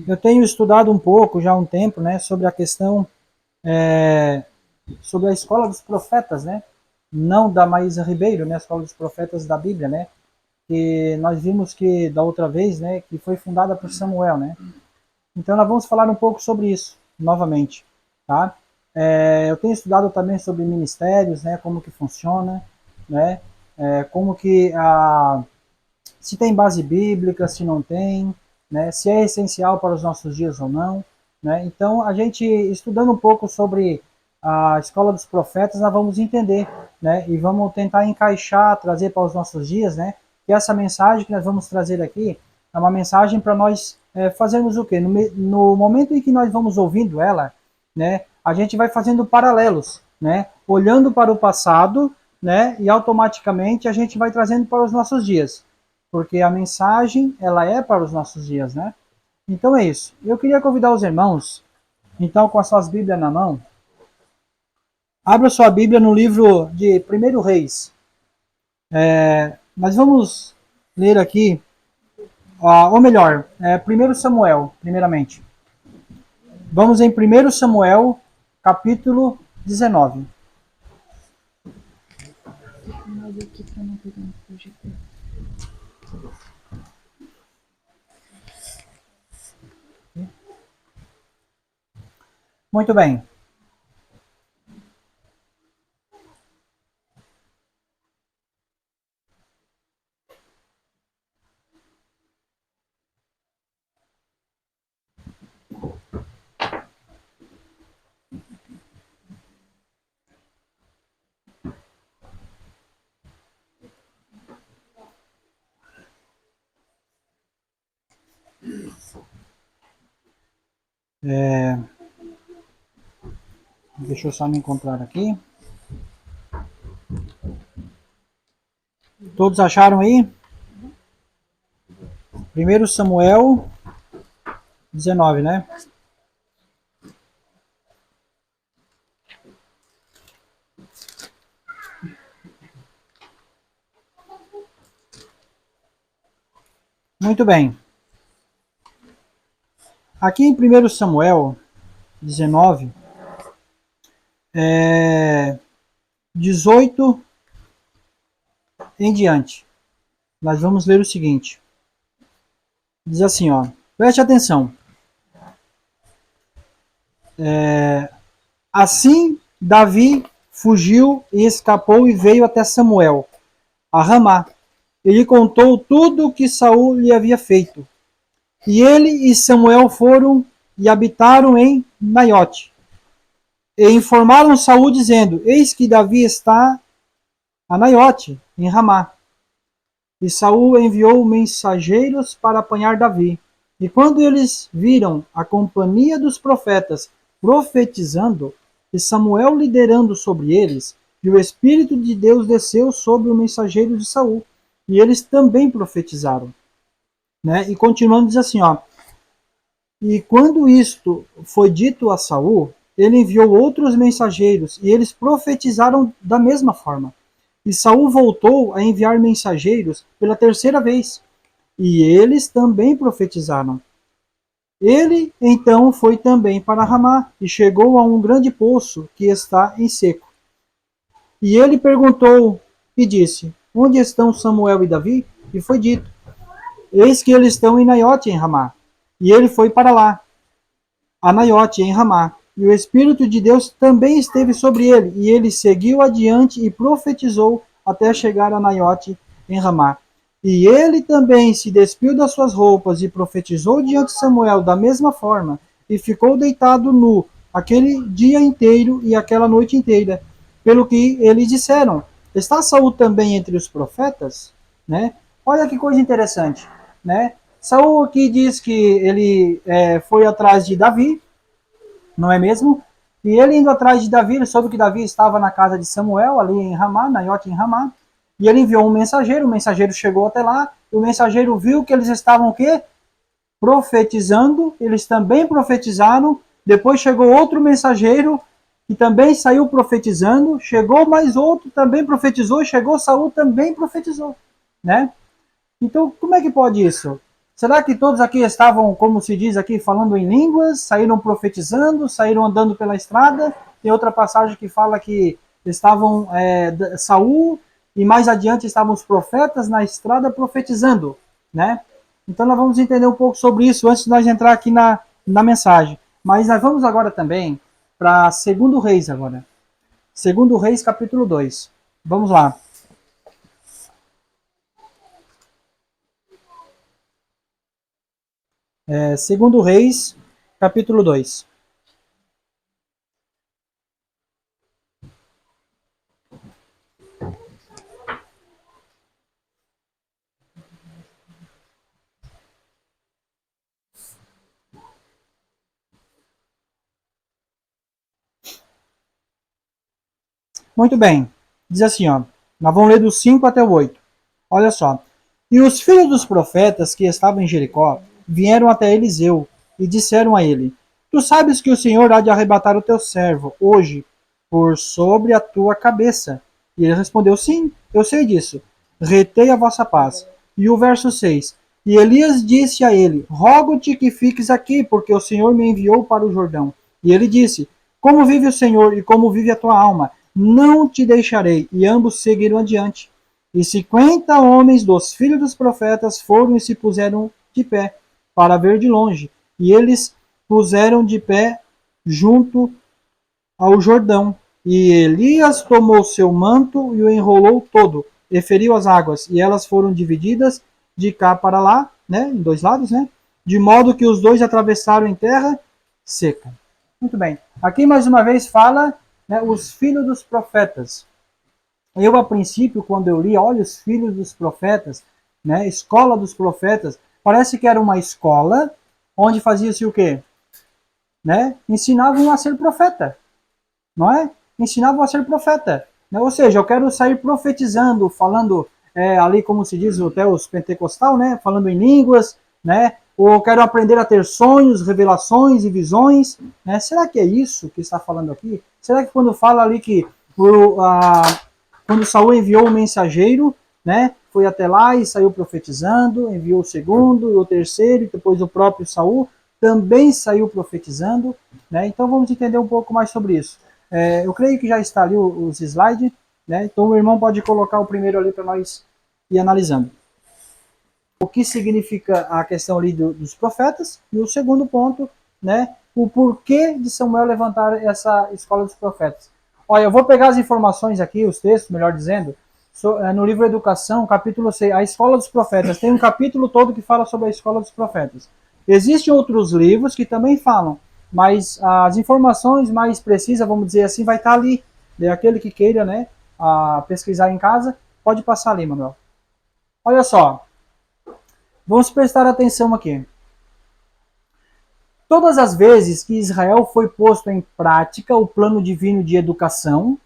Eu tenho estudado um pouco, já há um tempo, né, sobre a questão, sobre a escola dos profetas, né, não da Maísa Ribeiro, né, a escola dos profetas da Bíblia, né, que nós vimos que da outra vez, né, que foi fundada por Samuel, né. Então nós vamos falar um pouco sobre isso novamente, tá? Eu tenho estudado também sobre ministérios, né, como que funciona, né, como que se tem base bíblica, se não tem, né, se é essencial para os nossos dias ou não, né? Então, a gente estudando um pouco sobre a escola dos profetas, nós vamos entender, né, e vamos tentar encaixar, trazer para os nossos dias, né, que essa mensagem que nós vamos trazer aqui é uma mensagem para nós fazermos o quê? No momento em que nós vamos ouvindo ela, né, a gente vai fazendo paralelos, né, olhando para o passado, né, e automaticamente a gente vai trazendo para os nossos dias, porque a mensagem ela é para os nossos dias, né? Então é isso. Eu queria convidar os irmãos, então com as suas Bíblias na mão, abra sua Bíblia no livro de Primeiro Reis. Nós vamos ler aqui, ou melhor, Primeiro Samuel, primeiramente. Vamos em Primeiro Samuel, capítulo 19. Muito bem. Deixa eu só me encontrar aqui. Todos acharam aí? Primeiro Samuel 19, né? Muito bem. Aqui em Primeiro Samuel 19, 18 em diante, nós vamos ler o seguinte. Diz assim, ó, preste atenção. Assim, Davi fugiu e escapou e veio até Samuel, a Ramá. Ele contou tudo o que Saul lhe havia feito. E ele e Samuel foram e habitaram em Naiote. E informaram Saul dizendo, eis que Davi está a Naiote, em Ramá. E Saul enviou mensageiros para apanhar Davi. E quando eles viram a companhia dos profetas profetizando, e Samuel liderando sobre eles, e o Espírito de Deus desceu sobre o mensageiro de Saul, e eles também profetizaram. Né? E continuando diz assim, ó, e quando isto foi dito a Saul, ele enviou outros mensageiros, e eles profetizaram da mesma forma. E Saul voltou a enviar mensageiros pela terceira vez, e eles também profetizaram. Ele então foi também para Ramá e chegou a um grande poço que está em seco. E ele perguntou e disse: Onde estão Samuel e Davi? E foi dito: Eis que eles estão em Naiote, em Ramá. E ele foi para lá, a Naiote, em Ramá. E o Espírito de Deus também esteve sobre ele, e ele seguiu adiante e profetizou até chegar a Naiote, em Ramá. E ele também se despiu das suas roupas e profetizou diante de Samuel da mesma forma, e ficou deitado nu aquele dia inteiro e aquela noite inteira, pelo que eles disseram: Está Saul também entre os profetas? Né? Olha que coisa interessante, né? Saul aqui diz que ele foi atrás de Davi, não é mesmo? E ele indo atrás de Davi, ele soube que Davi estava na casa de Samuel, ali em Ramá, Naiote em Ramá, e ele enviou um mensageiro, o mensageiro chegou até lá, e o mensageiro viu que eles estavam o quê? Profetizando, eles também profetizaram, depois chegou outro mensageiro, que também saiu profetizando, chegou mais outro, também profetizou, chegou Saul, também profetizou, né? Então, como é que pode isso? Será que todos aqui estavam, como se diz aqui, falando em línguas, saíram profetizando, saíram andando pela estrada? Tem outra passagem que fala que estavam Saul e mais adiante estavam os profetas na estrada profetizando, né? Então nós vamos entender um pouco sobre isso antes de nós entrar aqui na mensagem. Mas nós vamos agora também para 2 Reis agora. 2 Reis, capítulo 2. Vamos lá. Segundo Reis, capítulo 2. Muito bem. Diz assim, ó. Nós vamos ler do 5 até o 8. Olha só. E os filhos dos profetas que estavam em Jericó vieram até Eliseu e disseram a ele: Tu sabes que o Senhor há de arrebatar o teu servo hoje por sobre a tua cabeça. E ele respondeu: Sim, eu sei disso. Retei a vossa paz. E o verso 6. E Elias disse a ele: Rogo-te que fiques aqui, porque o Senhor me enviou para o Jordão. E ele disse: Como vive o Senhor e como vive a tua alma, não te deixarei. E ambos seguiram adiante. E 50 homens dos filhos dos profetas foram e se puseram de pé para ver de longe. E eles puseram de pé junto ao Jordão. E Elias tomou seu manto e o enrolou todo, e feriu as águas, e elas foram divididas de cá para lá, né, em dois lados, né, de modo que os dois atravessaram em terra seca. Muito bem. Aqui mais uma vez fala, né, os filhos dos profetas. Eu, a princípio, quando eu li, olha, os filhos dos profetas, né, escola dos profetas, parece que era uma escola onde fazia-se o quê? Né? Ensinavam a ser profeta, não é? Ensinavam a ser profeta. Né? Ou seja, eu quero sair profetizando, falando ali, como se diz até os pentecostal, né? Falando em línguas, né? Ou eu quero aprender a ter sonhos, revelações e visões. Né? Será que é isso que está falando aqui? Será que quando fala ali que quando Saul enviou o mensageiro, né? Foi até lá e saiu profetizando, enviou o segundo, o terceiro, e depois o próprio Saul também saiu profetizando, né? Então vamos entender um pouco mais sobre isso. Eu creio que já está ali os slides, né? Então o irmão pode colocar o primeiro ali para nós ir analisando. O que significa a questão ali dos profetas, e o segundo ponto, né? O porquê de Samuel levantar essa escola dos profetas. Olha, eu vou pegar as informações aqui, os textos, melhor dizendo, no livro Educação, capítulo 6, a escola dos profetas. Tem um capítulo todo que fala sobre a escola dos profetas. Existem outros livros que também falam, mas as informações mais precisas, vamos dizer assim, vai estar ali. E aquele que queira, né, pesquisar em casa, pode passar ali, Manuel. Olha só, vamos prestar atenção aqui. Todas as vezes que Israel foi posto em prática o plano divino de educação,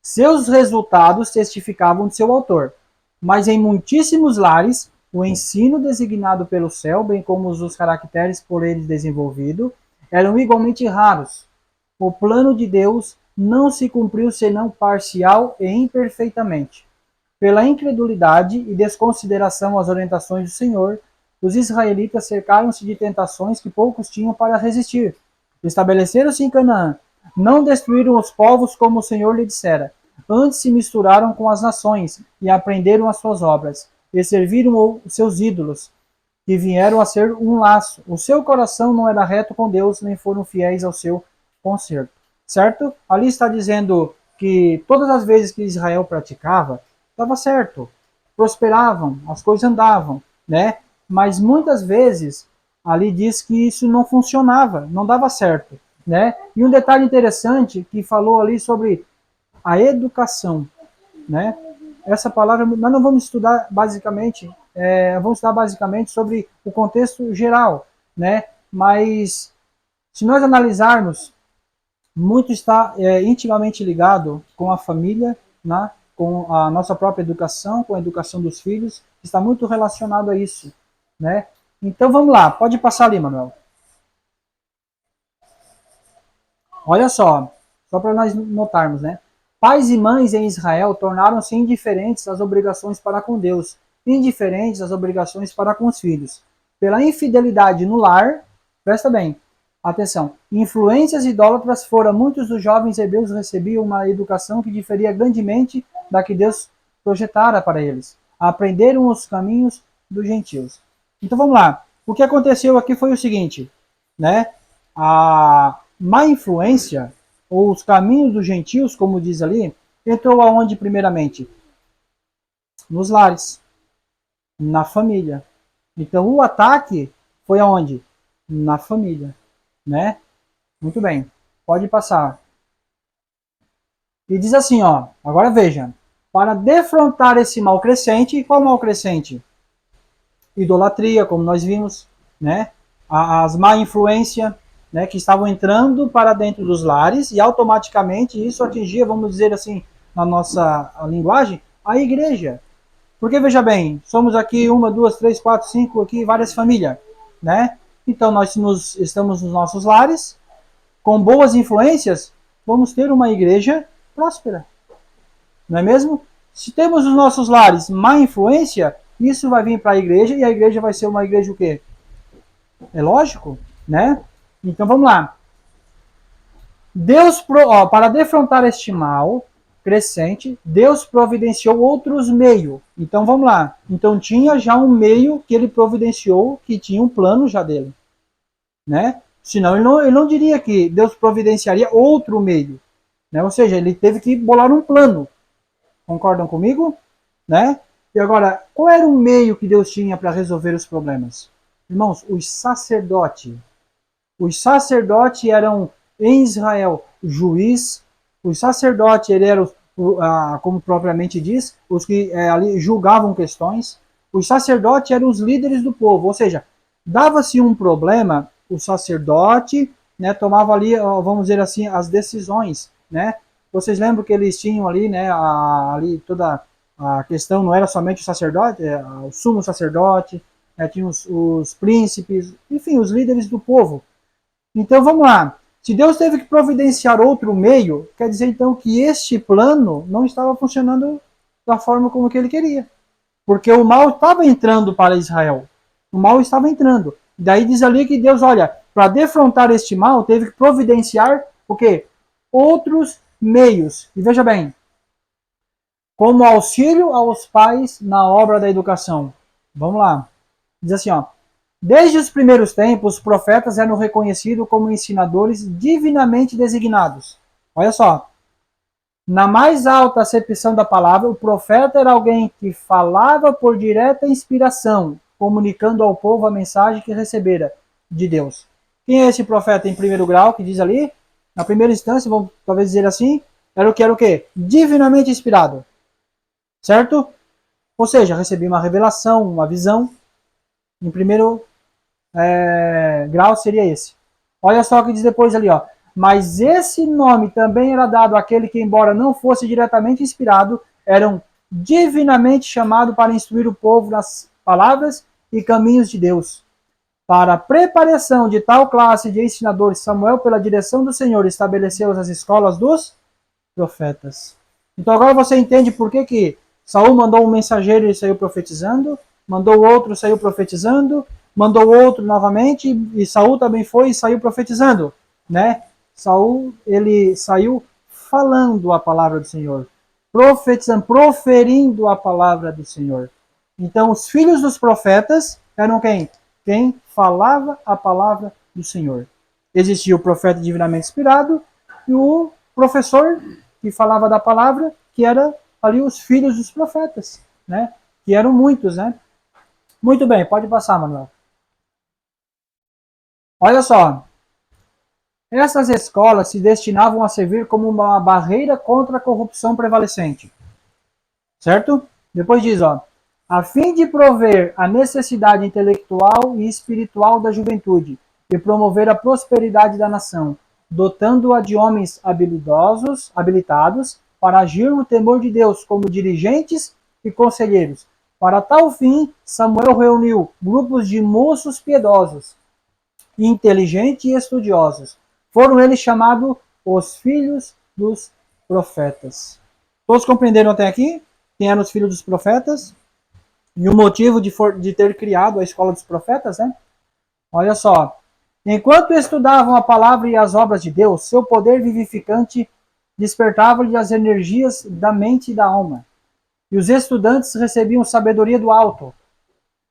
seus resultados testificavam de seu autor. Mas em muitíssimos lares, o ensino designado pelo céu, bem como os caracteres por ele desenvolvido, eram igualmente raros. O plano de Deus não se cumpriu senão parcial e imperfeitamente. Pela incredulidade e desconsideração às orientações do Senhor, os israelitas cercaram-se de tentações que poucos tinham para resistir. Estabeleceram-se em Canaã. Não destruíram os povos como o Senhor lhe dissera. Antes se misturaram com as nações e aprenderam as suas obras. E serviram os seus ídolos, que vieram a ser um laço. O seu coração não era reto com Deus, nem foram fiéis ao seu conserto. Certo? Ali está dizendo que todas as vezes que Israel praticava, estava certo, prosperavam, as coisas andavam, né? Mas muitas vezes ali diz que isso não funcionava, não dava certo, né? E um detalhe interessante que falou ali sobre a educação, né? Essa palavra nós não vamos estudar basicamente, vamos estudar basicamente sobre o contexto geral, né? Mas se nós analisarmos, muito está intimamente ligado com a família, né? Com a nossa própria educação, com a educação dos filhos, está muito relacionado a isso, né? Então vamos lá, pode passar ali, Manuel. Olha só para nós notarmos, né? Pais e mães em Israel tornaram-se indiferentes às obrigações para com Deus, indiferentes às obrigações para com os filhos. pela infidelidade no lar, presta bem, atenção, influências idólatras, fora muitos dos jovens hebreus recebiam uma educação que diferia grandemente da que Deus projetara para eles. Aprenderam os caminhos dos gentios. Então vamos lá. O que aconteceu aqui foi o seguinte, né? A má influência, ou os caminhos dos gentios, como diz ali, entrou aonde primeiramente? Nos lares, na família. Então o ataque foi aonde? Na família, né? Muito bem. Pode passar. E diz assim, ó, agora veja, para defrontar esse mal crescente, qual mal crescente? Idolatria, como nós vimos, né? As má influência, né, que estavam entrando para dentro dos lares e automaticamente isso atingia, vamos dizer assim, na nossa linguagem, a igreja. Porque veja bem, somos aqui uma, duas, três, quatro, cinco, aqui várias famílias, né? Então nós estamos nos nossos lares, com boas influências, vamos ter uma igreja próspera, não é mesmo? Se temos os nossos lares má influência, isso vai vir para a igreja e a igreja vai ser uma igreja o quê? É lógico, né? Então vamos lá. Deus, para defrontar este mal crescente, Deus providenciou outros meios. Então vamos lá. Então tinha já um meio que ele providenciou, que tinha um plano já dele, né? Senão ele não diria que Deus providenciaria outro meio, né? Ou seja, ele teve que bolar um plano. Concordam comigo? Né? E agora, qual era o meio que Deus tinha para resolver os problemas? Irmãos, os sacerdotes. Os sacerdotes eram, em Israel, juiz. Os sacerdotes eram, como propriamente diz, os que ali julgavam questões. Os sacerdotes eram os líderes do povo. Ou seja, dava-se um problema, o sacerdote, né, tomava ali, vamos dizer assim, as decisões, né? Vocês lembram que eles tinham ali, né, ali toda a questão, não era somente o sacerdote, o sumo sacerdote, tinha os príncipes, enfim, os líderes do povo. Então vamos lá. Se Deus teve que providenciar outro meio, quer dizer então que este plano não estava funcionando da forma como que ele queria. Porque o mal estava entrando para Israel. O mal estava entrando. Daí diz ali que Deus, olha, para defrontar este mal, teve que providenciar o quê? Outros meios. E veja bem, como auxílio aos pais na obra da educação. Vamos lá. Diz assim, ó. Desde os primeiros tempos, os profetas eram reconhecidos como ensinadores divinamente designados. Olha só. Na mais alta acepção da palavra, o profeta era alguém que falava por direta inspiração, comunicando ao povo a mensagem que recebera de Deus. Quem é esse profeta em primeiro grau, que diz ali? Na primeira instância, vamos talvez dizer assim, era o quê? Divinamente inspirado. Certo? Ou seja, recebia uma revelação, uma visão. Em primeiro grau seria esse. Olha só o que diz depois ali, ó. Mas esse nome também era dado àquele que, embora não fosse diretamente inspirado, eram divinamente chamados para instruir o povo nas palavras e caminhos de Deus. Para a preparação de tal classe de ensinadores, Samuel, pela direção do Senhor, estabeleceu as escolas dos profetas. Então agora você entende por que Saul mandou um mensageiro e saiu profetizando, mandou outro e saiu profetizando, mandou outro novamente e Saul também foi e saiu profetizando, né? Saul, ele saiu falando a palavra do Senhor, profetizando, proferindo a palavra do Senhor. Então os filhos dos profetas eram quem? Quem falava a palavra do Senhor. Existia o profeta divinamente inspirado e o professor que falava da palavra, que era ali os filhos dos profetas, né? Que eram muitos, né? Muito bem, pode passar, Manuel. Olha só, essas escolas se destinavam a servir como uma barreira contra a corrupção prevalecente, certo? Depois diz, ó, a fim de prover a necessidade intelectual e espiritual da juventude e promover a prosperidade da nação, dotando-a de homens habilitados para agir no temor de Deus como dirigentes e conselheiros. Para tal fim, Samuel reuniu grupos de moços piedosos, inteligentes e estudiosos. Foram eles chamados os filhos dos profetas. Todos compreenderam até aqui? Quem eram os filhos dos profetas? E o motivo de ter criado a escola dos profetas, né? Olha só. Enquanto estudavam a palavra e as obras de Deus, seu poder vivificante despertava-lhe as energias da mente e da alma. E os estudantes recebiam sabedoria do alto.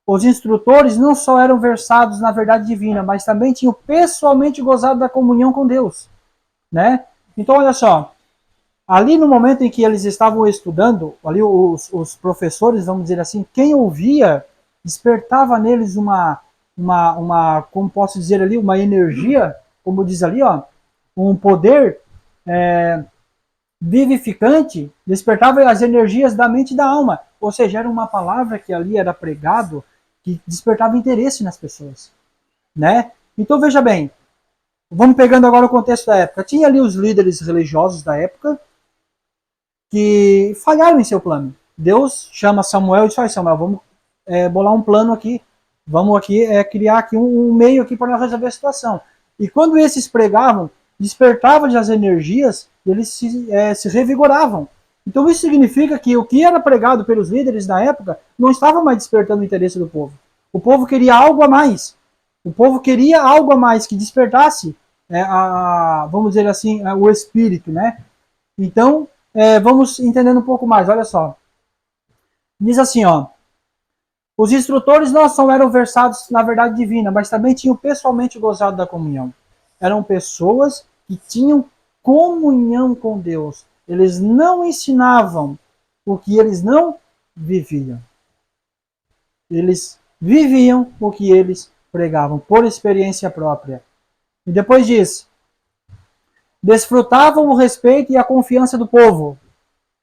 Os instrutores não só eram versados na verdade divina, mas também tinham pessoalmente gozado da comunhão com Deus, né? Então, olha só, ali no momento em que eles estavam estudando, ali os professores, vamos dizer assim, quem ouvia, despertava neles como posso dizer ali, uma energia, como diz ali, ó, um poder vivificante, despertava as energias da mente e da alma. Ou seja, era uma palavra que ali era pregado que despertava interesse nas pessoas, né? Então veja bem, vamos pegando agora o contexto da época. Tinha ali os líderes religiosos da época que falharam em seu plano. Deus chama Samuel e diz: "Olha, Samuel, vamos bolar um plano aqui, vamos aqui criar aqui um meio aqui para resolver a situação." E quando esses pregavam, despertavam as energias e eles se revigoravam. Então isso significa que o que era pregado pelos líderes na época não estava mais despertando o interesse do povo. O povo queria algo a mais. O povo queria algo a mais que despertasse, vamos dizer assim, o espírito, né? Então, vamos entendendo um pouco mais. Olha só. Diz assim, ó. Os instrutores não só eram versados na verdade divina, mas também tinham pessoalmente gozado da comunhão. Eram pessoas que tinham comunhão com Deus. Eles não ensinavam o que eles não viviam. Eles viviam o que eles pregavam, por experiência própria. E depois diz: desfrutavam o respeito e a confiança do povo,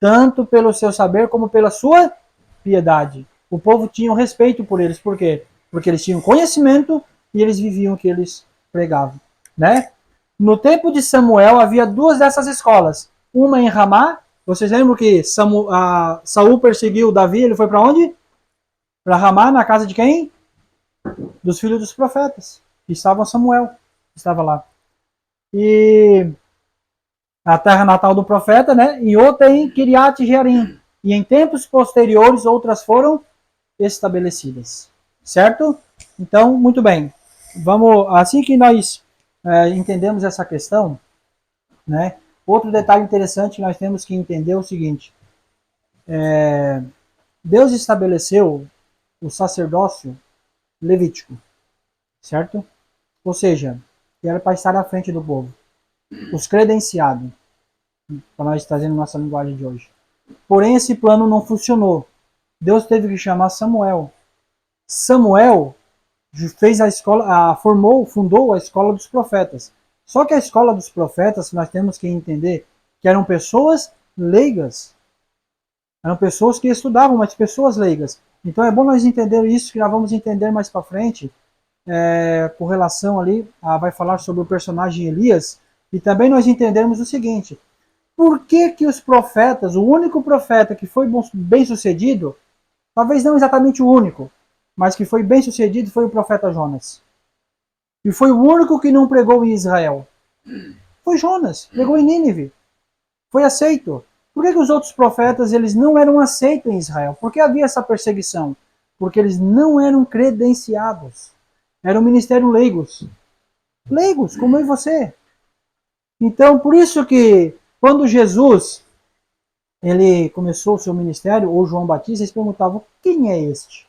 tanto pelo seu saber como pela sua piedade. O povo tinha um respeito por eles. Por quê? Porque eles tinham conhecimento e eles viviam o que eles pregavam, né? No tempo de Samuel havia duas dessas escolas. Uma em Ramá. Vocês lembram que Saul perseguiu Davi? Ele foi para onde? Para Ramá, na casa de quem? Dos filhos dos profetas. E estava Samuel, estava lá. E a terra natal do profeta, né? E outra em Kiriat Jearim. E em tempos posteriores outras foram estabelecidas, certo? Então, muito bem. Vamos, assim que nós entendemos essa questão, né? Outro detalhe interessante que nós temos que entender é o seguinte: Deus estabeleceu o sacerdócio levítico, certo? Ou seja, que era para estar à frente do povo, os credenciados, para nós trazendo nossa linguagem de hoje. Porém, esse plano não funcionou. Deus teve que chamar Samuel. Samuel fez a escola, fundou a escola dos profetas. Só que a escola dos profetas, nós temos que entender que eram pessoas leigas. Eram pessoas que estudavam, mas pessoas leigas. Então é bom nós entender isso, que nós vamos entender mais para frente, com relação ali, vai falar sobre o personagem Elias, e também nós entendermos o seguinte: por que que os profetas, o único profeta que foi bem sucedido, talvez não exatamente o único, mas que foi bem sucedido, foi o profeta Jonas. E foi o único que não pregou em Israel. Foi Jonas, pregou em Nínive. Foi aceito. Por que, que os outros profetas eles não eram aceitos em Israel? Por que havia essa perseguição? Porque eles não eram credenciados. Eram ministério leigos. Leigos, como eu e você. Então, por isso que quando Jesus ele começou o seu ministério, ou João Batista, eles perguntavam: quem é este?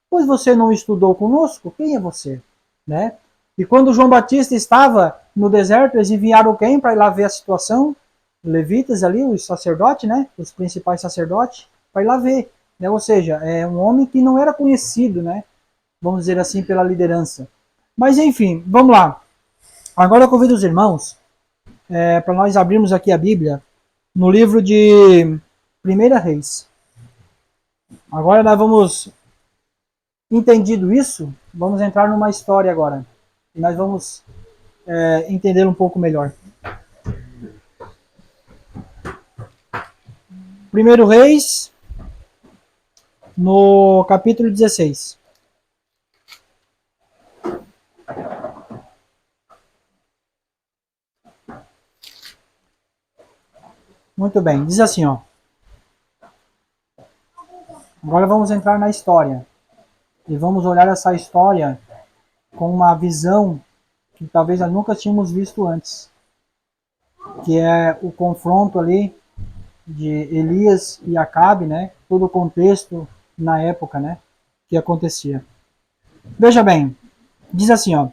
Pois você não estudou conosco? Quem é você? Né? E quando João Batista estava no deserto, eles enviaram quem para ir lá ver a situação? Levitas ali, os sacerdotes, né? Os principais sacerdotes, para ir lá ver. Né? Ou seja, é um homem que não era conhecido, né? Vamos dizer assim, pela liderança. Mas enfim, vamos lá. Agora eu convido os irmãos para nós abrirmos aqui a Bíblia no livro de 1 Reis. Agora nós vamos, entendido isso, vamos entrar numa história agora. E nós vamos entender um pouco melhor. 1 Reis, no capítulo 16. Muito bem, diz assim, ó. Agora vamos entrar na história. E vamos olhar essa história com uma visão que talvez nós nunca tínhamos visto antes. Que é o confronto ali de Elias e Acabe, né? Todo o contexto na época, né? Que acontecia. Veja bem, diz assim, ó.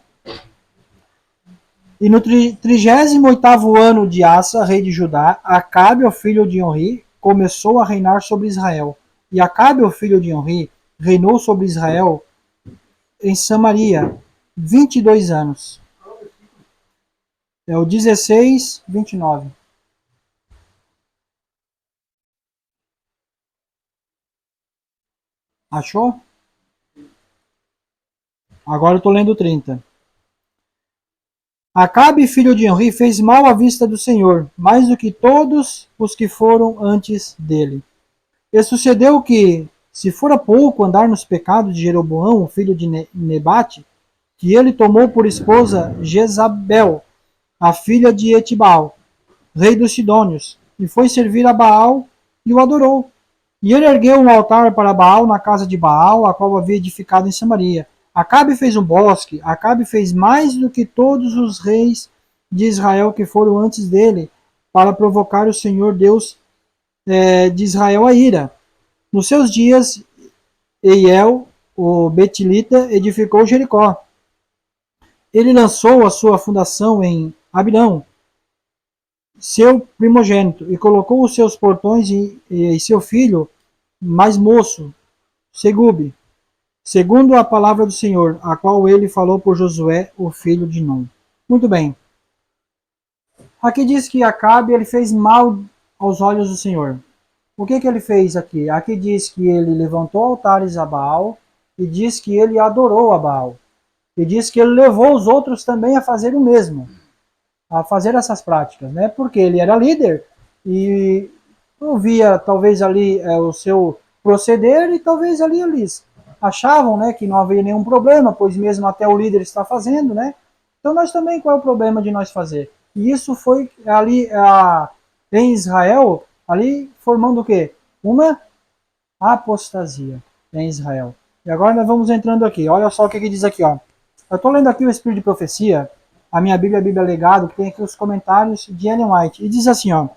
E no 38º ano de Asa, rei de Judá, Acabe, o filho de Onri, começou a reinar sobre Israel. E Acabe, o filho de Onri, reinou sobre Israel em Samaria 22 anos. É o 16, 29. Achou? Agora eu estou lendo o 30. Acabe, filho de Henri, fez mal à vista do Senhor, mais do que todos os que foram antes dele. E sucedeu que, se fora pouco andar nos pecados de Jeroboão, filho de Nebate, que ele tomou por esposa Jezabel, a filha de Etibal, rei dos Sidônios, e foi servir a Baal e o adorou. E ele ergueu um altar para Baal na casa de Baal, a qual havia edificado em Samaria. Acabe fez um bosque, Acabe fez mais do que todos os reis de Israel que foram antes dele, para provocar o Senhor Deus de Israel a ira. Nos seus dias, Eiel, o Betilita, edificou Jericó. Ele lançou a sua fundação em Abilão, seu primogênito, e colocou os seus portões e seu filho mais moço, Segube, segundo a palavra do Senhor, a qual ele falou por Josué, o filho de Nun. Muito bem. Aqui diz que Acabe ele fez mal aos olhos do Senhor. O que ele fez aqui? Aqui diz que ele levantou altares a Baal e diz que ele adorou a Baal. E diz que ele levou os outros também a fazer o mesmo, a fazer essas práticas, né? Porque ele era líder e via talvez ali o seu proceder e talvez ali eles achavam, né, que não havia nenhum problema, pois mesmo até o líder está fazendo, né? Então nós também, qual é o problema de nós fazer? E isso foi ali em Israel, ali formando o quê? Uma apostasia em Israel. E agora nós vamos entrando aqui. Olha só o que diz aqui, ó. Eu estou lendo aqui o Espírito de Profecia, a minha Bíblia, a Bíblia Legado, que tem aqui os comentários de Ellen White. E diz assim, ó.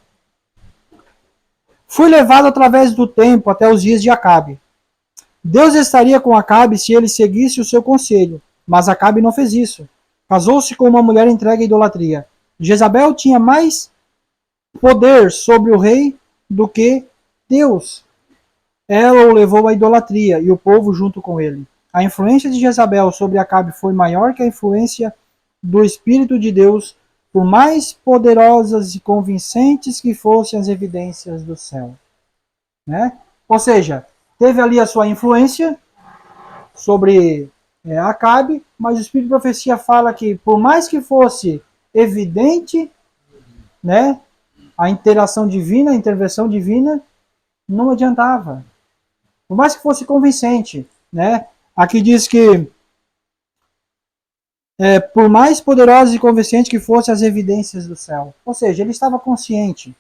Fui levado através do tempo até os dias de Acabe. Deus estaria com Acabe se ele seguisse o seu conselho, mas Acabe não fez isso. Casou-se com uma mulher entregue à idolatria. Jezabel tinha mais poder sobre o rei do que Deus. Ela o levou à idolatria e o povo junto com ele. A influência de Jezabel sobre Acabe foi maior que a influência do Espírito de Deus, por mais poderosas e convincentes que fossem as evidências do céu. Né? Ou seja, teve ali a sua influência sobre Acabe, mas o Espírito de Profecia fala que, por mais que fosse evidente, né, a interação divina, a intervenção divina, não adiantava. Por mais que fosse convincente, né? Aqui diz que por mais poderosas e convincentes que fossem as evidências do céu. Ou seja, ele estava consciente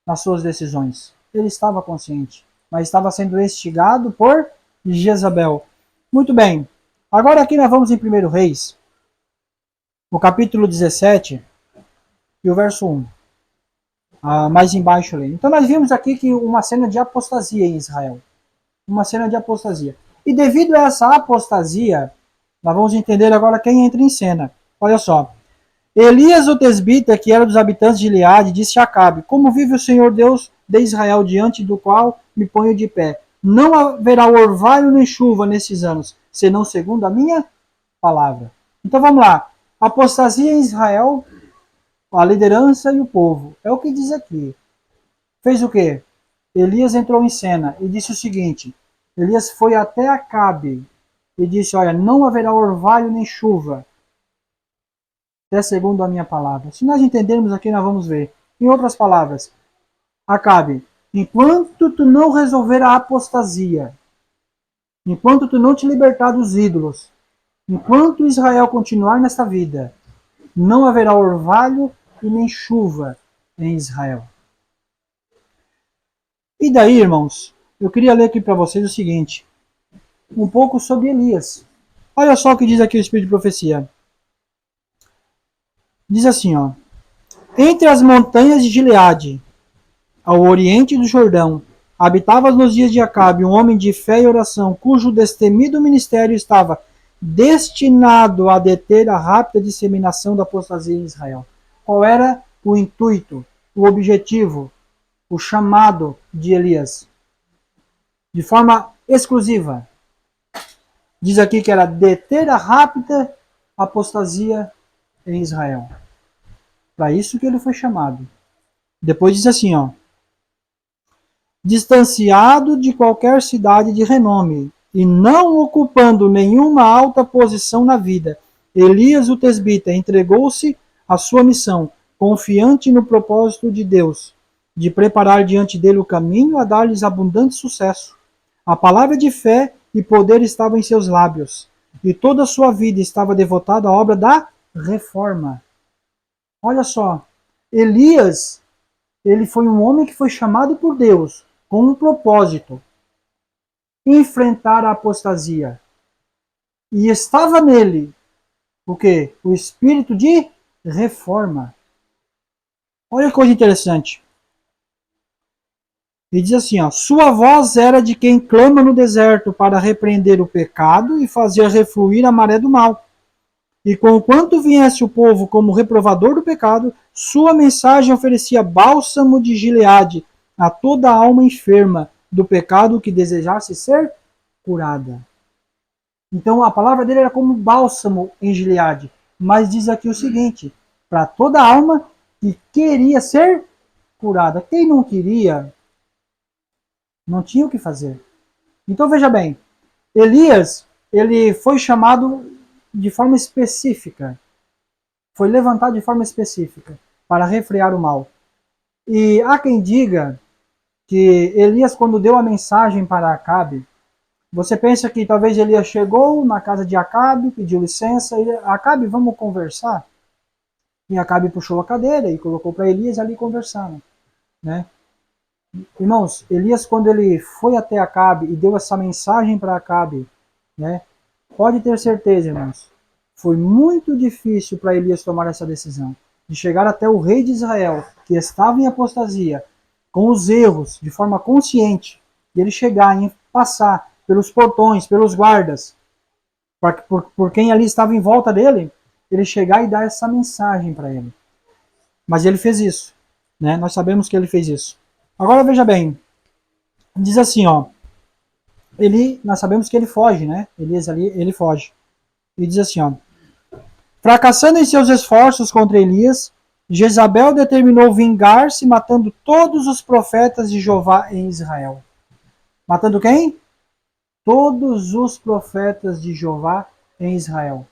nas suas decisões. Ele estava consciente, mas estava sendo instigado por Jezabel. Muito bem. Agora aqui nós vamos em 1 Reis, no capítulo 17 e o verso 1. Mais embaixo ali. Então nós vimos aqui que uma cena de apostasia em Israel. Uma cena de apostasia. E devido a essa apostasia, nós vamos entender agora quem entra em cena. Olha só. Elias, o tesbita, que era dos habitantes de Gileade, disse a Acabe: Como vive o Senhor Deus de Israel, diante do qual me ponho de pé? Não haverá orvalho nem chuva nesses anos, senão segundo a minha palavra. Então vamos lá. Apostasia em Israel, a liderança e o povo. É o que diz aqui. Fez o quê? Elias entrou em cena e disse o seguinte: Elias foi até Acabe e disse: Olha, não haverá orvalho nem chuva, até segundo a minha palavra. Se nós entendermos aqui, nós vamos ver. Em outras palavras, Acabe, enquanto tu não resolver a apostasia, enquanto tu não te libertar dos ídolos, enquanto Israel continuar nesta vida, não haverá orvalho e nem chuva em Israel. E daí, irmãos, eu queria ler aqui para vocês o seguinte, um pouco sobre Elias. Olha só o que diz aqui o Espírito de Profecia. Diz assim, ó. Entre as montanhas de Gileade, ao oriente do Jordão, habitava nos dias de Acabe um homem de fé e oração, cujo destemido ministério estava destinado a deter a rápida disseminação da apostasia em Israel. Qual era o intuito, o objetivo, o chamado de Elias? De forma exclusiva. Diz aqui que era deter a rápida apostasia em Israel. Para isso que ele foi chamado. Depois diz assim, ó. Distanciado de qualquer cidade de renome e não ocupando nenhuma alta posição na vida, Elias o tesbita entregou-se à sua missão, confiante no propósito de Deus, de preparar diante dele o caminho a dar-lhes abundante sucesso. A palavra de fé e poder estava em seus lábios, e toda a sua vida estava devotada à obra da reforma. Olha só, Elias, ele foi um homem que foi chamado por Deus com um propósito, enfrentar a apostasia. E estava nele o quê? O espírito de reforma. Olha que coisa interessante. E diz assim, ó, sua voz era de quem clama no deserto para repreender o pecado e fazer refluir a maré do mal. E conquanto viesse o povo como reprovador do pecado, sua mensagem oferecia bálsamo de Gileade a toda a alma enferma do pecado que desejasse ser curada. Então a palavra dele era como bálsamo em Gileade. Mas diz aqui o seguinte, para toda a alma que queria ser curada. Quem não queria, não tinha o que fazer. Então veja bem, Elias, ele foi chamado de forma específica, foi levantado de forma específica para refrear o mal. E há quem diga que Elias, quando deu a mensagem para Acabe, você pensa que talvez Elias chegou na casa de Acabe, pediu licença, e Acabe, vamos conversar? E Acabe puxou a cadeira e colocou para Elias ali conversando, né? Irmãos, Elias, quando ele foi até Acabe e deu essa mensagem para Acabe, né? Pode ter certeza, irmãos, foi muito difícil para Elias tomar essa decisão, de chegar até o rei de Israel, que estava em apostasia, com os erros, de forma consciente, e ele chegar e passar pelos portões, pelos guardas, por quem ali estava em volta dele, ele chegar e dar essa mensagem para ele. Mas ele fez isso, né? Nós sabemos que ele fez isso. Agora veja bem, diz assim, ó, nós sabemos que ele foge, né? Elias ali, ele foge. E diz assim, ó, fracassando em seus esforços contra Elias, Jezabel determinou vingar-se, matando todos os profetas de Jeová em Israel. Matando quem? Todos os profetas de Jeová em Israel.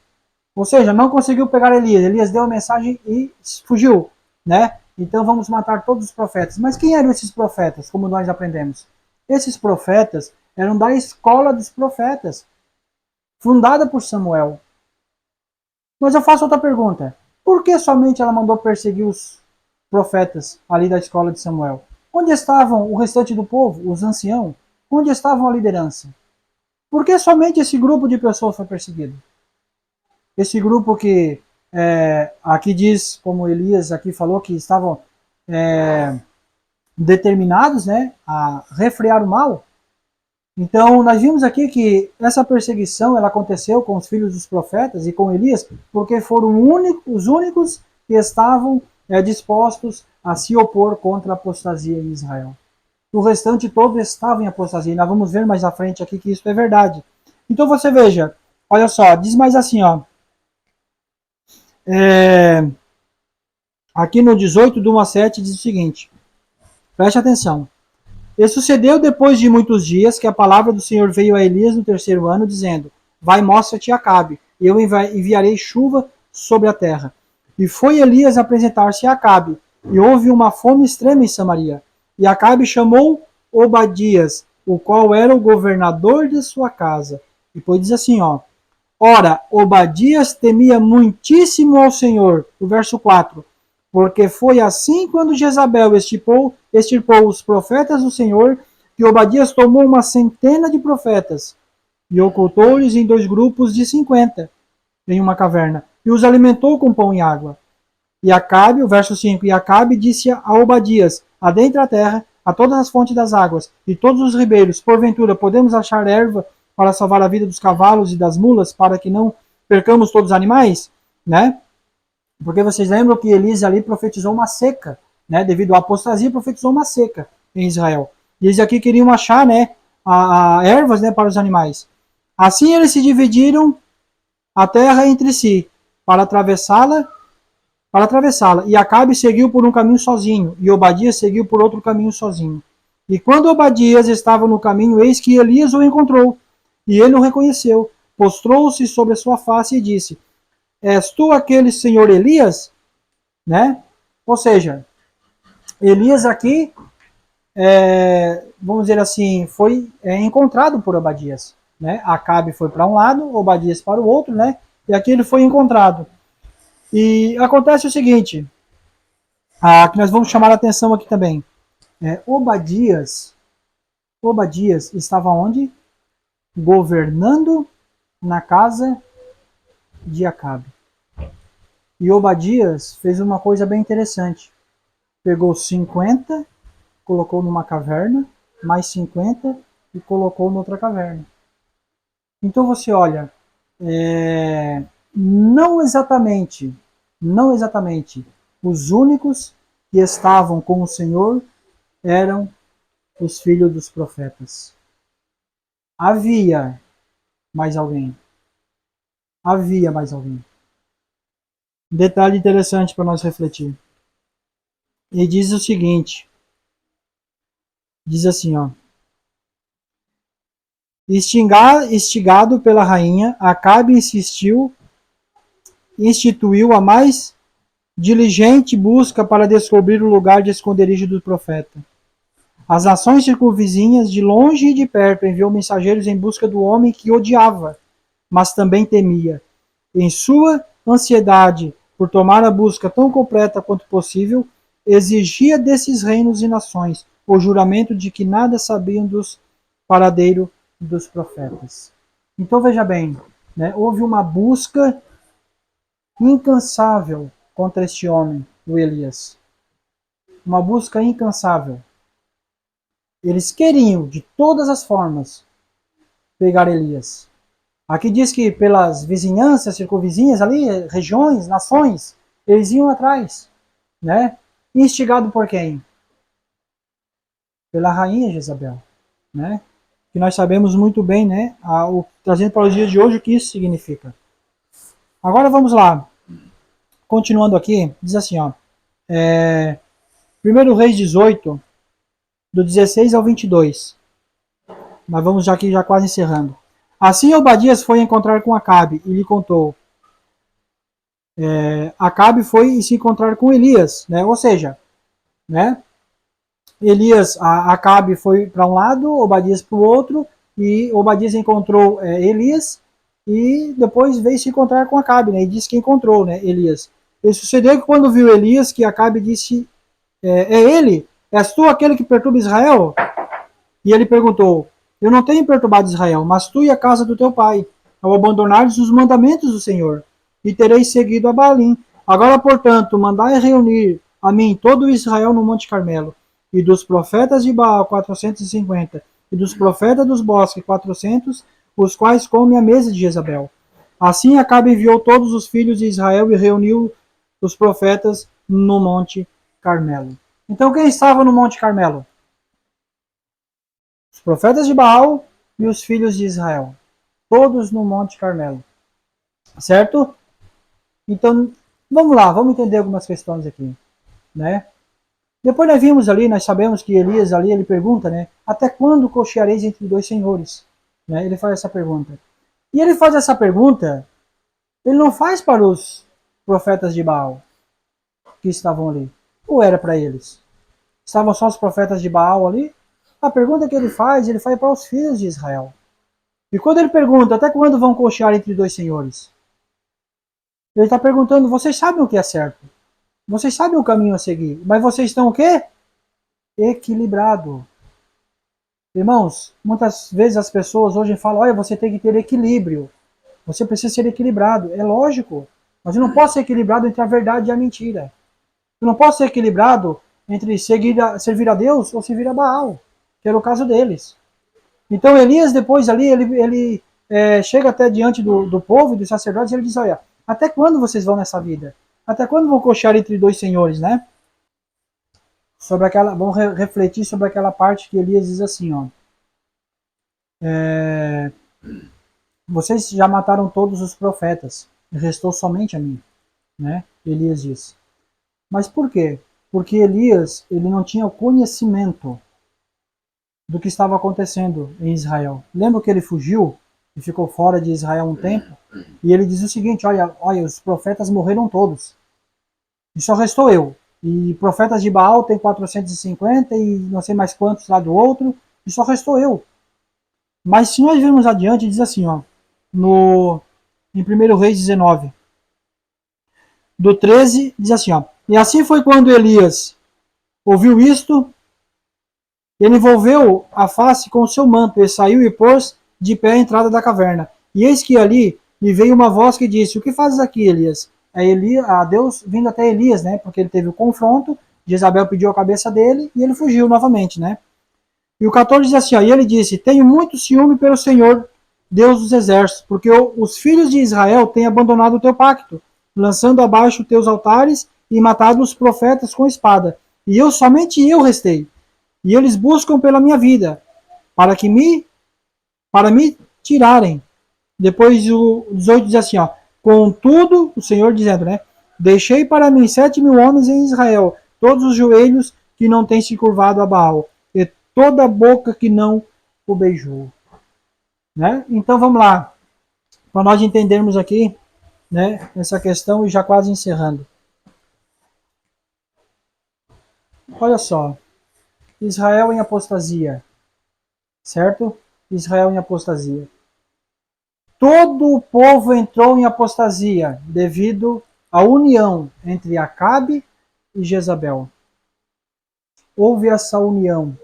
Ou seja, não conseguiu pegar Elias. Elias deu a mensagem e fugiu, né? Então vamos matar todos os profetas. Mas quem eram esses profetas, como nós aprendemos? Esses profetas eram da escola dos profetas, fundada por Samuel. Mas eu faço outra pergunta. Por que somente ela mandou perseguir os profetas ali da escola de Samuel? Onde estavam o restante do povo, os anciãos? Onde estavam a liderança? Por que somente esse grupo de pessoas foi perseguido? Esse grupo que aqui diz, como Elias aqui falou, que estavam determinados, né, a refrear o mal. Então, nós vimos aqui que essa perseguição ela aconteceu com os filhos dos profetas e com Elias, porque foram os únicos que estavam dispostos a se opor contra a apostasia em Israel. O restante todo estava em apostasia. E nós vamos ver mais à frente aqui que isso é verdade. Então você veja, olha só, diz mais assim, ó. Aqui no 18, do 1 a 7, diz o seguinte. Preste atenção. E sucedeu depois de muitos dias que a palavra do Senhor veio a Elias no terceiro ano, dizendo, vai, mostra-te a Acabe, e eu enviarei chuva sobre a terra. E foi Elias apresentar-se a Acabe, e houve uma fome extrema em Samaria. E Acabe chamou Obadias, o qual era o governador de sua casa. E depois diz assim, ó. Ora, Obadias temia muitíssimo ao Senhor. O verso 4. Porque foi assim quando Jezabel extirpou os profetas do Senhor, que Obadias tomou uma centena de profetas e ocultou-lhes em 2 grupos de 50 em uma caverna, e os alimentou com pão e água. E Acabe, o verso 5, e Acabe disse a Obadias: adentra a terra, a todas as fontes das águas, e todos os ribeiros, porventura podemos achar erva para salvar a vida dos cavalos e das mulas, para que não percamos todos os animais? Né? Porque vocês lembram que Elias ali profetizou uma seca, né? Devido à apostasia, profetizou uma seca em Israel. E eles aqui queriam achar, né, a ervas, né, para os animais. Assim eles se dividiram a terra entre si para atravessá-la, e Acabe seguiu por um caminho sozinho, e Obadias seguiu por outro caminho sozinho. E quando Obadias estava no caminho, eis que Elias o encontrou, e ele o reconheceu, postrou-se sobre a sua face e disse: és tu aquele senhor Elias? Né? Ou seja, Elias aqui, vamos dizer assim, foi encontrado por Obadias. Né? Acabe foi para um lado, Obadias para o outro, né? E aqui ele foi encontrado. E acontece o seguinte, que nós vamos chamar a atenção aqui também. Obadias estava onde? Governando na casa de Acabe. E Obadias fez uma coisa bem interessante. Pegou 50, colocou numa caverna, mais 50 e colocou noutra caverna. Então você olha, não exatamente os únicos que estavam com o Senhor eram os filhos dos profetas. Havia mais alguém. Havia mais alguém. Detalhe interessante para nós refletir. Ele diz o seguinte, diz assim, ó: instigado pela rainha, Acabe instituiu a mais diligente busca para descobrir o lugar de esconderijo do profeta. As nações circunvizinhas, de longe e de perto, enviou mensageiros em busca do homem que odiava, mas também temia. Em sua ansiedade por tomar a busca tão completa quanto possível, exigia desses reinos e nações o juramento de que nada sabiam dos paradeiro dos profetas. Então veja bem, né, houve uma busca incansável contra este homem, o Elias. Uma busca incansável. Eles queriam, de todas as formas, pegar Elias. Aqui diz que pelas vizinhanças, circunvizinhas ali, regiões, nações, eles iam atrás, né? Instigado por quem? Pela rainha Jezabel, né? Que nós sabemos muito bem, né? Trazendo para os dias de hoje o que isso significa. Agora vamos lá. Continuando aqui, diz assim, ó. 1 Reis 18, do 16 ao 22. Nós vamos já aqui já quase encerrando. Assim Obadias foi encontrar com Acabe e lhe contou. Acabe foi se encontrar com Elias, né? Ou seja, né? Acabe foi para um lado, Obadias para o outro, e Obadias encontrou Elias e depois veio se encontrar com Acabe, né? E disse que encontrou, né? Elias. E sucedeu que quando viu Elias, que Acabe disse: é ele? És tu aquele que perturba Israel? E ele perguntou: eu não tenho perturbado Israel, mas tu e a casa do teu pai, ao abandonares os mandamentos do Senhor, e tereis seguido a Baalim. Agora, portanto, mandai reunir a mim todo Israel no Monte Carmelo, e dos profetas de Baal 450, e dos profetas dos bosques 400, os quais comem a mesa de Jezabel. Assim Acabe enviou todos os filhos de Israel e reuniu os profetas no Monte Carmelo. Então quem estava no Monte Carmelo? Os profetas de Baal e os filhos de Israel. Todos no Monte Carmelo. Certo? Então, vamos lá, vamos entender algumas questões aqui. Né? Depois nós vimos ali, nós sabemos que Elias ali, ele pergunta, né? Até quando cocheareis entre dois senhores? Né? Ele faz essa pergunta. E ele faz essa pergunta, ele não faz para os profetas de Baal que estavam ali. Ou era para eles? Estavam só os profetas de Baal ali? A pergunta que ele faz para os filhos de Israel. E quando ele pergunta, até quando vão cochear entre dois senhores? Ele está perguntando, vocês sabem o que é certo. Vocês sabem o caminho a seguir. Mas vocês estão o quê? Equilibrado. Irmãos, muitas vezes as pessoas hoje falam, olha, você tem que ter equilíbrio. Você precisa ser equilibrado. É lógico. Mas eu não posso ser equilibrado entre a verdade e a mentira. Eu não posso ser equilibrado entre servir a Deus ou servir a Baal, que era o caso deles. Então Elias depois ali, ele chega até diante do povo e dos sacerdotes e ele diz, olha, até quando vocês vão nessa vida? Até quando vão cochear entre dois senhores, né? Vamos refletir sobre aquela parte que Elias diz assim, ó. Vocês já mataram todos os profetas, restou somente a mim, né? Elias diz. Mas por quê? Porque Elias, ele não tinha o conhecimento do que estava acontecendo em Israel. Lembra que ele fugiu e ficou fora de Israel um tempo? E ele diz o seguinte, olha, os profetas morreram todos. E só restou eu. E profetas de Baal tem 450 e não sei mais quantos lá do outro, e só restou eu. Mas se nós virmos adiante, diz assim, ó, em 1 Reis 19, do 13, diz assim, ó, e assim foi quando Elias ouviu isto, ele envolveu a face com o seu manto, e saiu e pôs de pé à entrada da caverna. E eis que ali lhe veio uma voz que disse, o que fazes aqui, Elias? A Deus vindo até Elias, né? Porque ele teve o confronto, Jezabel pediu a cabeça dele e ele fugiu novamente, né? E o 14 diz assim, ó, e ele disse, tenho muito ciúme pelo Senhor, Deus dos exércitos, porque os filhos de Israel têm abandonado o teu pacto, lançando abaixo teus altares e matado os profetas com espada. E somente eu restei. E eles buscam pela minha vida, para me tirarem. Depois o 18 diz assim, ó, contudo, o Senhor dizendo, né, deixei para mim 7.000 homens em Israel, todos os joelhos que não têm se curvado a Baal, e toda a boca que não o beijou. Né? Então vamos lá, para nós entendermos aqui, né, essa questão e já quase encerrando. Olha só, Israel em apostasia, certo? Israel em apostasia. Todo o povo entrou em apostasia devido à união entre Acabe e Jezabel. Houve essa união.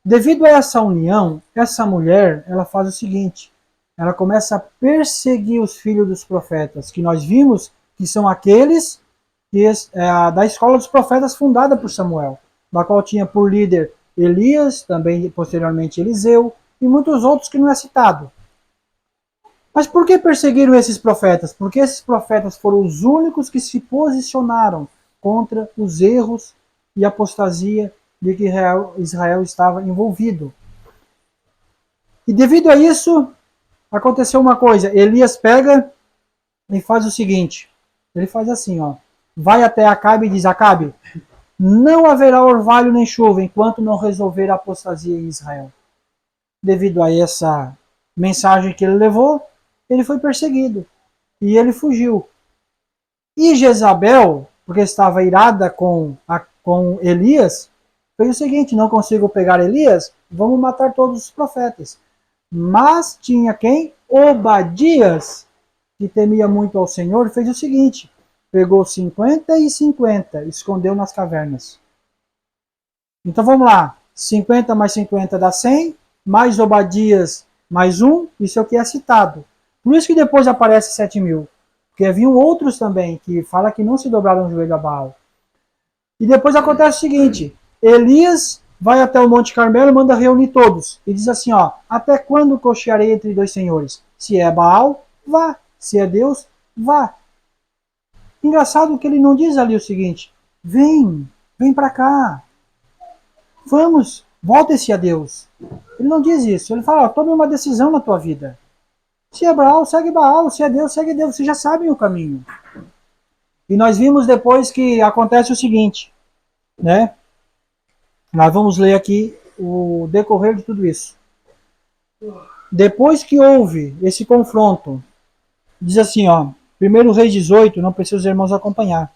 Devido a essa união, essa mulher, ela faz o seguinte, ela começa a perseguir os filhos dos profetas, que nós vimos que são aqueles da escola dos profetas fundada por Samuel, da qual tinha por líder Elias, também posteriormente Eliseu, e muitos outros que não é citado. Mas por que perseguiram esses profetas? Porque esses profetas foram os únicos que se posicionaram contra os erros e apostasia de que Israel estava envolvido. E devido a isso, aconteceu uma coisa. Elias pega e faz o seguinte. Ele faz assim, ó. Vai até Acabe e diz, Acabe, não haverá orvalho nem chuva enquanto não resolver a apostasia em Israel. Devido a essa mensagem que ele levou, ele foi perseguido. E ele fugiu. E Jezabel, porque estava irada com Elias, fez o seguinte, não consigo pegar Elias, vamos matar todos os profetas. Mas tinha quem? Obadias, que temia muito ao Senhor, fez o seguinte, pegou 50 e 50, escondeu nas cavernas. Então vamos lá, 50 mais 50 dá 100, mais Obadias mais 1, isso é o que é citado. Por isso que depois aparece 7.000. Porque haviam outros também que fala que não se dobraram o joelho a Baal. E depois acontece o seguinte, Elias vai até o Monte Carmelo e manda reunir todos. E diz assim, ó, até quando cochearei entre dois senhores? Se é Baal, vá. Se é Deus, vá. Engraçado que ele não diz ali o seguinte, vem para cá. Vamos, volte-se a Deus. Ele não diz isso, ele fala, ó, tome uma decisão na tua vida. Se é Baal, segue Baal. Se é Deus, segue Deus. Vocês já sabem o caminho. E nós vimos depois que acontece o seguinte, né? Nós vamos ler aqui o decorrer de tudo isso. Depois que houve esse confronto, diz assim, ó, 1 Reis 18, não precisa os irmãos acompanhar.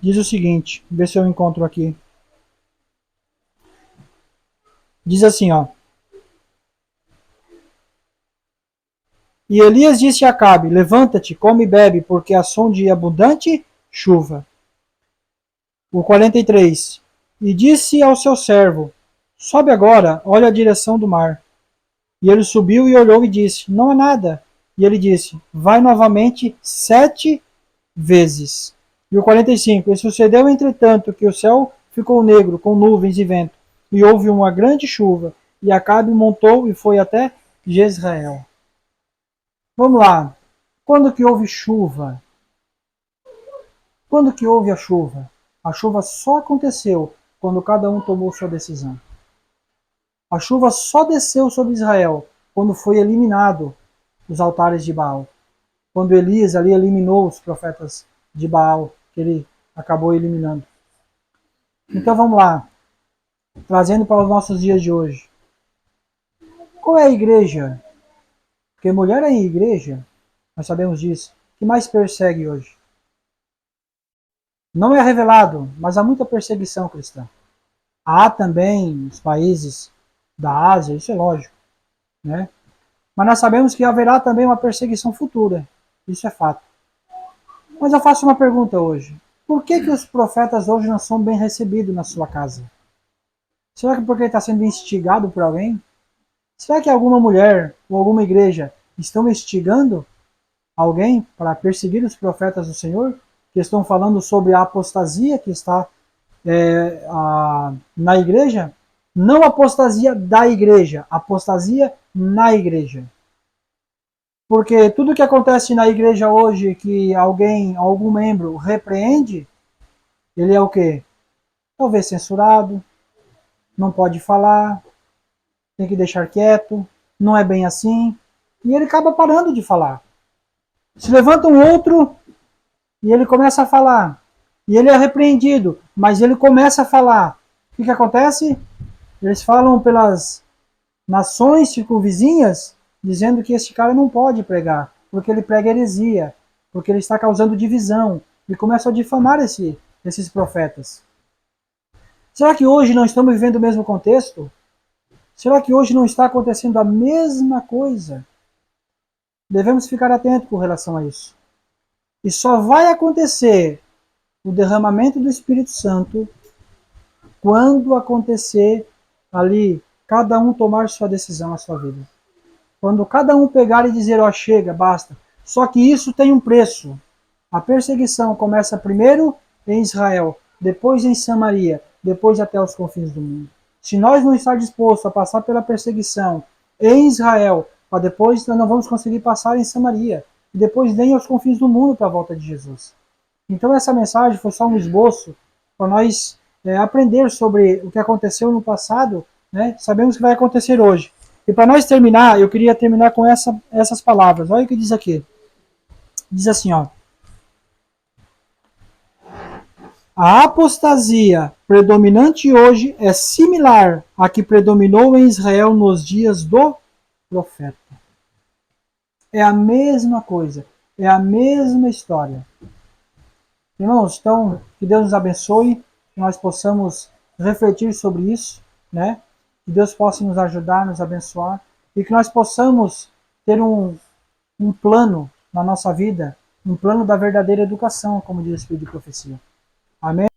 Diz o seguinte, vê se eu encontro aqui. Diz assim, ó. E Elias disse a Acabe, levanta-te, come e bebe, porque há som de abundante chuva. O 43. E disse ao seu servo, Sobe agora, olha a direção do mar. E ele subiu e olhou e disse: Não há nada. E ele disse: Vai novamente 7 vezes. E o 45. E sucedeu, entretanto, que o céu ficou negro, com nuvens e vento, e houve uma grande chuva, e Acabe montou e foi até Jezreel. Vamos lá. Quando que houve chuva? Quando que houve a chuva? A chuva só aconteceu quando cada um tomou sua decisão. A chuva só desceu sobre Israel quando foi eliminado os altares de Baal. Quando Elias ali eliminou os profetas de Baal, que ele acabou eliminando. Então vamos lá, trazendo para os nossos dias de hoje. Qual é a igreja? Porque mulher é em igreja, nós sabemos disso, que mais persegue hoje. Não é revelado, mas há muita perseguição cristã. Há também os países da Ásia, isso é lógico, né? Mas nós sabemos que haverá também uma perseguição futura, isso é fato. Mas eu faço uma pergunta hoje. Por que os profetas hoje não são bem recebidos na sua casa? Será que porque está sendo instigado por alguém? Será que alguma mulher ou alguma igreja estão instigando alguém para perseguir os profetas do Senhor? Que estão falando sobre a apostasia que está na igreja? Não apostasia da igreja, apostasia na igreja. Porque tudo que acontece na igreja hoje que alguém, algum membro repreende, ele é o quê? Talvez censurado, não pode falar, tem que deixar quieto, não é bem assim, e ele acaba parando de falar. Se levanta um outro e ele começa a falar, e ele é repreendido, mas ele começa a falar. O que acontece? Eles falam pelas nações circunvizinhas, dizendo que esse cara não pode pregar, porque ele prega heresia, porque ele está causando divisão, e começam a difamar esses profetas. Será que hoje não estamos vivendo o mesmo contexto? Será que hoje não está acontecendo a mesma coisa? Devemos ficar atentos com relação a isso. E só vai acontecer o derramamento do Espírito Santo quando acontecer ali, cada um tomar sua decisão na sua vida. Quando cada um pegar e dizer, ó, chega, basta. Só que isso tem um preço. A perseguição começa primeiro em Israel, depois em Samaria, depois até os confins do mundo. Se nós não estarmos dispostos a passar pela perseguição em Israel, para depois nós não vamos conseguir passar em Samaria, e depois nem aos confins do mundo para a volta de Jesus. Então essa mensagem foi só um esboço para nós aprender sobre o que aconteceu no passado, né? Sabemos que vai acontecer hoje. E para nós terminar, eu queria terminar com essas palavras. Olha o que diz aqui. Diz assim, ó. A apostasia predominante hoje é similar à que predominou em Israel nos dias do profeta. É a mesma coisa, é a mesma história. Irmãos, então, que Deus nos abençoe, que nós possamos refletir sobre isso, né? Que Deus possa nos ajudar, nos abençoar, e que nós possamos ter um plano na nossa vida, um plano da verdadeira educação, como diz o Espírito de Profecia. Amém?